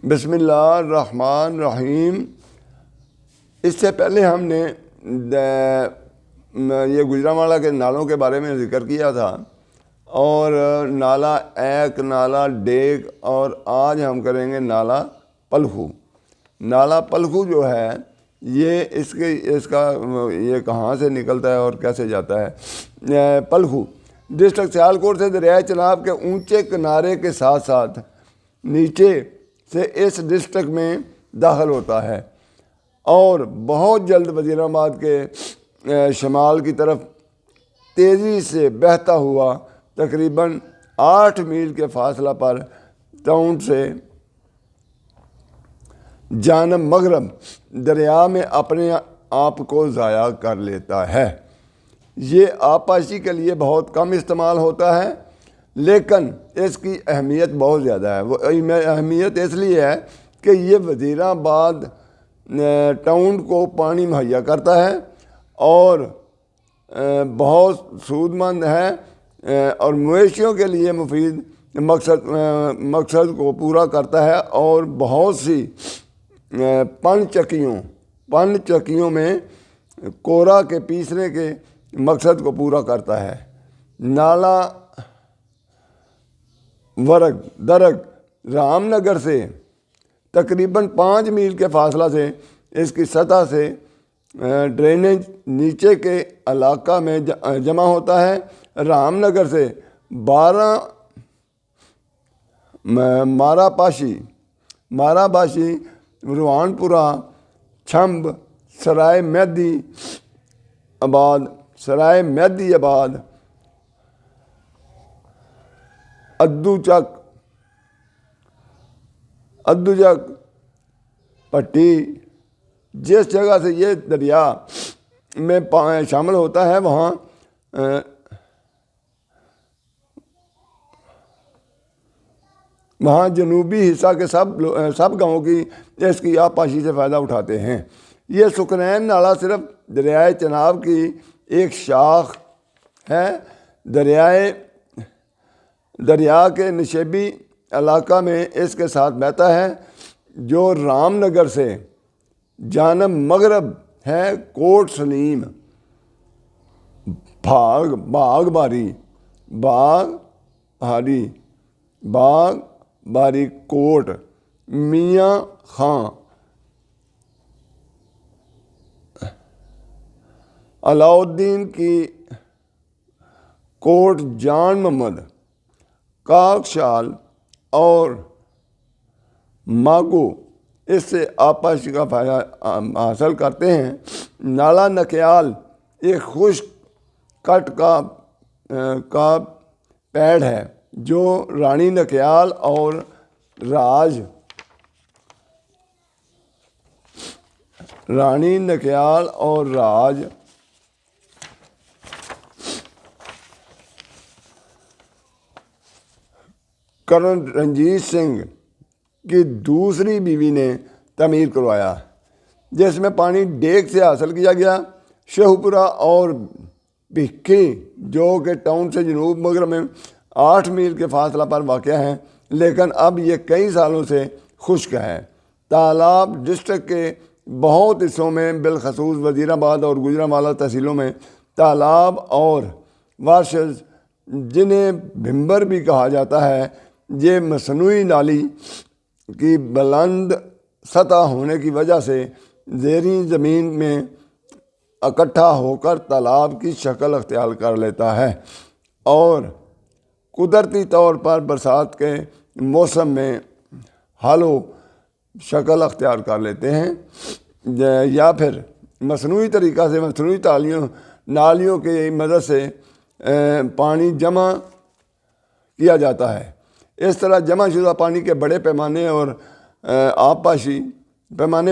بسم اللہ الرحمن الرحیم۔ اس سے پہلے ہم نے یہ گجرانوالہ کے نالوں کے بارے میں ذکر کیا تھا، اور نالہ ایک، نالہ ڈیگ، اور آج ہم کریں گے نالہ پلخو۔ نالہ پلخو جو ہے یہ اس کا یہ کہاں سے نکلتا ہے اور کیسے جاتا ہے۔ پلخو ڈسٹرکٹ سیالکوٹ سے دریائے چناب کے اونچے کنارے کے ساتھ ساتھ نیچے سے اس ڈسٹرکٹ میں داخل ہوتا ہے، اور بہت جلد وزیر آباد کے شمال کی طرف تیزی سے بہتا ہوا تقریباً 8 میل کے فاصلہ پر ٹاؤن سے جانب مغرب دریا میں اپنے آپ کو ضائع کر لیتا ہے۔ یہ آبپاشی کے لیے بہت کم استعمال ہوتا ہے، لیکن اس کی اہمیت بہت زیادہ ہے۔ وہ اہمیت اس لیے ہے کہ یہ وزیر آباد ٹاؤن کو پانی مہیا کرتا ہے اور بہت سود مند ہے، اور مویشیوں کے لیے مفید مقصد کو پورا کرتا ہے، اور بہت سی پن چکیوں میں کورا کے پیسنے کے مقصد کو پورا کرتا ہے۔ نالہ ورگ درگ رام نگر سے تقریباً 5 میل کے فاصلہ سے اس کی سطح سے ڈرینیج نیچے کے علاقہ میں جمع ہوتا ہے۔ رام نگر سے 12 مارا پاشی، روان پورہ، چھمب، سرائے میدی آباد، ادو چک پٹی، جس جگہ سے یہ دریا میں شامل ہوتا ہے وہاں جنوبی حصہ کے سب گاؤں اس کی آبپاشی سے فائدہ اٹھاتے ہیں۔ یہ سکرین نالہ صرف دریائے چناب کی ایک شاخ ہے۔ دریا کے نشیبی علاقہ میں اس کے ساتھ بہتا ہے، جو رام نگر سے جانب مغرب ہے۔ کوٹ سلیم، باغ باری کوٹ، میاں خاں، علاؤالدین کی کوٹ، جان محمد، کاکشال اور ماگو اس سے آبپاشی کا فائدہ حاصل کرتے ہیں۔ نالہ نکیال ایک خشک کٹ کا پیڑ ہے جو رانی نکیال اور راج کرن رنجیت سنگھ کی دوسری بیوی نے تعمیر کروایا، جس میں پانی ڈیگ سے حاصل کیا گیا۔ شہپورہ اور بھکھی جو کہ ٹاؤن سے جنوب مغرب میں 8 میل کے فاصلہ پر واقع ہیں، لیکن اب یہ کئی سالوں سے خشک ہے۔ تالاب ڈسٹرکٹ کے بہت حصوں میں، بالخصوص وزیر آباد اور گجرانوالہ تحصیلوں میں، تالاب اور وارشز جنہیں بھمبر بھی کہا جاتا ہے، یہ مصنوعی نالی کی بلند سطح ہونے کی وجہ سے زیریں زمین میں اکٹھا ہو کر تالاب کی شکل اختیار کر لیتا ہے، اور قدرتی طور پر برسات کے موسم میں ہالو شکل اختیار کر لیتے ہیں، یا پھر مصنوعی طریقہ سے مصنوعی نالیوں کی مدد سے پانی جمع کیا جاتا ہے۔ اس طرح جمع شدہ پانی کے بڑے پیمانے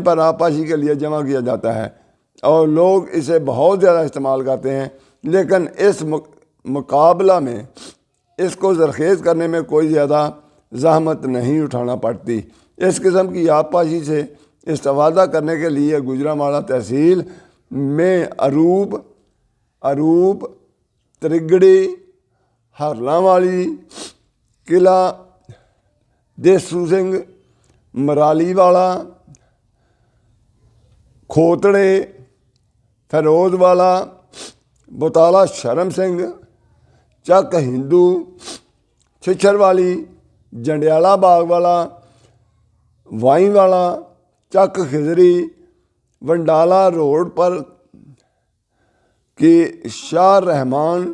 پر آبپاشی کے لیے جمع کیا جاتا ہے، اور لوگ اسے بہت زیادہ استعمال کرتے ہیں، لیکن اس مقابلہ میں اس کو زرخیز کرنے میں کوئی زیادہ زحمت نہیں اٹھانا پڑتی۔ اس قسم کی آبپاشی سے استفادہ کرنے کے لیے گجرانوالہ تحصیل میں اروپ، ترگڑی، ہرلاں والی، قلعہ دیسو سنگھ، مرالی والا، کھوتڑے، فیروز والا، بطالہ شرم سنگھ، چک ہندو، چھچھر والی، جنڈیالہ باغ والا، وائیں والا، چک خضری، ونڈالہ روڈ پر کی شاہ رحمان،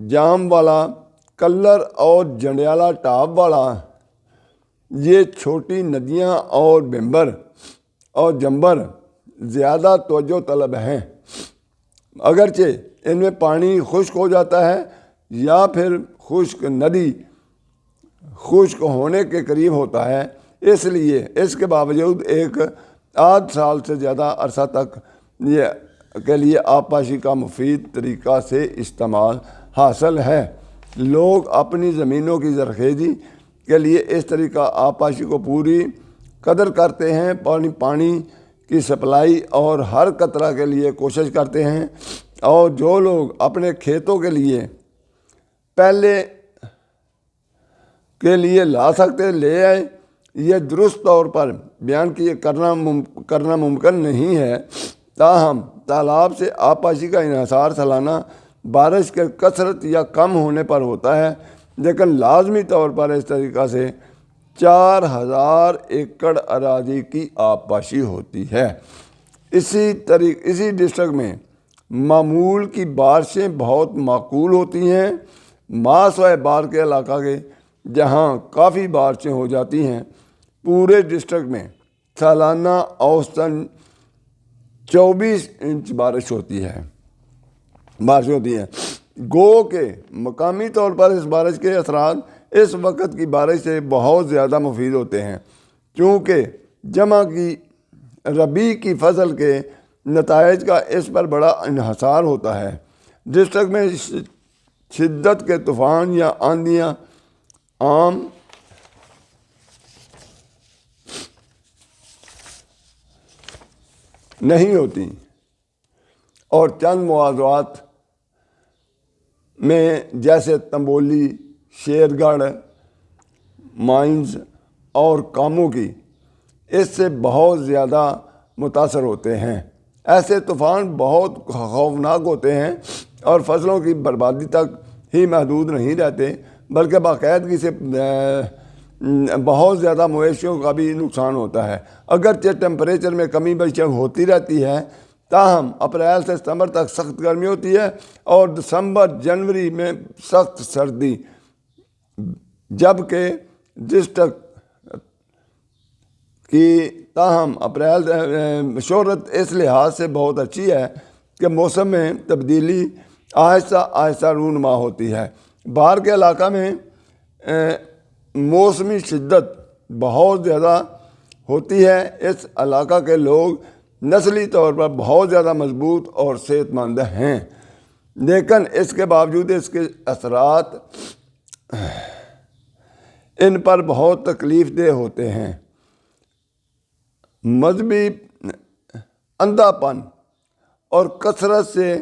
جام والا، کلر اور جنڈیالہ ٹاپ والا، یہ چھوٹی ندیاں اور بمبر اور جمبر زیادہ توجہ طلب ہیں، اگرچہ ان میں پانی خشک ہو جاتا ہے یا پھر خشک ندی خشک ہونے کے قریب ہوتا ہے، اس لیے اس کے باوجود ایک آدھ سال سے زیادہ عرصہ تک کے لیے آبپاشی کا مفید طریقہ سے استعمال حاصل ہے۔ لوگ اپنی زمینوں کی زرخیزی کے لیے اس طریقہ آبپاشی کو پوری قدر کرتے ہیں، پانی کی سپلائی اور ہر قطرہ کے لیے کوشش کرتے ہیں، اور جو لوگ اپنے کھیتوں کے لیے پہلے کے لیے لا سکتے لے آئے۔ یہ درست طور پر بیان کرنا ممکن نہیں ہے، تاہم تالاب سے آبپاشی کا انحصار سالانہ بارش کے کثرت یا کم ہونے پر ہوتا ہے، لیکن لازمی طور پر اس طریقہ سے 4000 ایکڑ اراضی کی آبپاشی ہوتی ہے۔ اسی ڈسٹرکٹ میں معمول کی بارشیں بہت معقول ہوتی ہیں۔ ماسوائے بار کے علاقہ کے جہاں کافی بارشیں ہو جاتی ہیں، پورے ڈسٹرکٹ میں سالانہ اوسطاً 24 انچ بارش ہوتی ہے۔ گو کہ مقامی طور پر اس بارش کے اثرات اس وقت کی بارش سے بہت زیادہ مفید ہوتے ہیں، چونکہ جمع کی ربیع کی فصل کے نتائج کا اس پر بڑا انحصار ہوتا ہے۔ ڈسٹرکٹ میں شدت کے طوفان یا آندھیاں عام نہیں ہوتی، اور چند موضوعات میں جیسے تنبولی، شیر گڑھ، مائنز اور کاموں کی اس سے بہت زیادہ متاثر ہوتے ہیں۔ ایسے طوفان بہت خوفناک ہوتے ہیں اور فصلوں کی بربادی تک ہی محدود نہیں رہتے، بلکہ باقاعدگی سے بہت زیادہ مویشیوں کا بھی نقصان ہوتا ہے۔ اگرچہ ٹیمپریچر میں کمی بیشی ہوتی رہتی ہے، تاہم اپریل سے ستمبر تک سخت گرمی ہوتی ہے اور دسمبر جنوری میں سخت سردی، جبکہ ڈسٹرکٹ کی تاہم اپریل شہرت اس لحاظ سے بہت اچھی ہے کہ موسم میں تبدیلی آہستہ آہستہ رونما ہوتی ہے۔ باہر کے علاقہ میں موسمی شدت بہت زیادہ ہوتی ہے۔ اس علاقہ کے لوگ نسلی طور پر بہت زیادہ مضبوط اور صحت مند ہیں، لیکن اس کے باوجود اس کے اثرات ان پر بہت تکلیف دہ ہوتے ہیں۔ مذہبی اندھا پن اور کثرت سے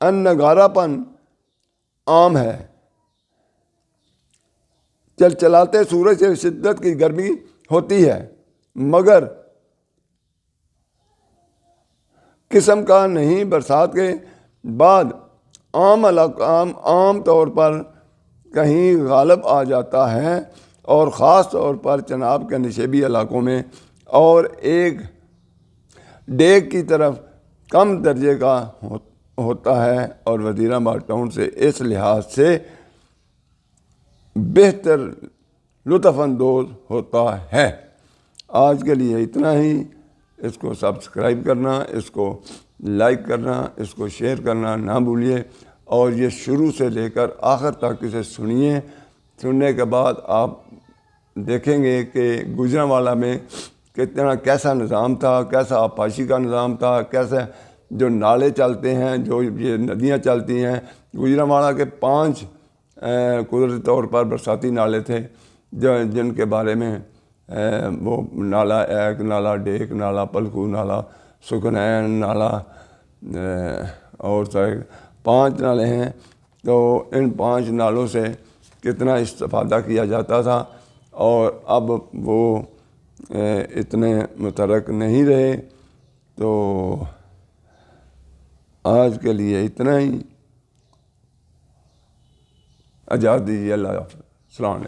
انگارہ پن عام ہے۔ چلچلاتے سورج سے شدت کی گرمی ہوتی ہے، مگر قسم کا نہیں۔ برسات کے بعد عام طور پر کہیں غالب آ جاتا ہے، اور خاص طور پر چناب کے نشیبی علاقوں میں، اور ایک ڈیک کی طرف کم درجے کا ہوتا ہے، اور وزیرآباد ٹاؤن سے اس لحاظ سے بہتر لطف اندوز ہوتا ہے۔ آج کے لیے اتنا ہی۔ اس کو سبسکرائب کرنا، اس کو لائک کرنا، اس کو شیئر کرنا نہ بھولیے، اور یہ شروع سے لے کر آخر تک اسے سنیے۔ سننے کے بعد آپ دیکھیں گے کہ گوجرانوالہ میں کیسا نظام تھا، کیسا آبپاشی کا نظام تھا، کیسے جو نالے چلتے ہیں، جو یہ ندیاں چلتی ہیں۔ گوجرانوالہ کے 5 قدرتی طور پر برساتی نالے تھے، جن کے بارے میں وہ نالا ایک، نالا ڈیک، نالا پلکو، نالا سکنین، نالا اور 5 نالے ہیں، تو ان 5 نالوں سے کتنا استفادہ کیا جاتا تھا، اور اب وہ اتنے متحرک نہیں رہے۔ تو آج کے لیے اتنا ہی، اجازت دیجیے، اللہ حافظ، السلام علیکم۔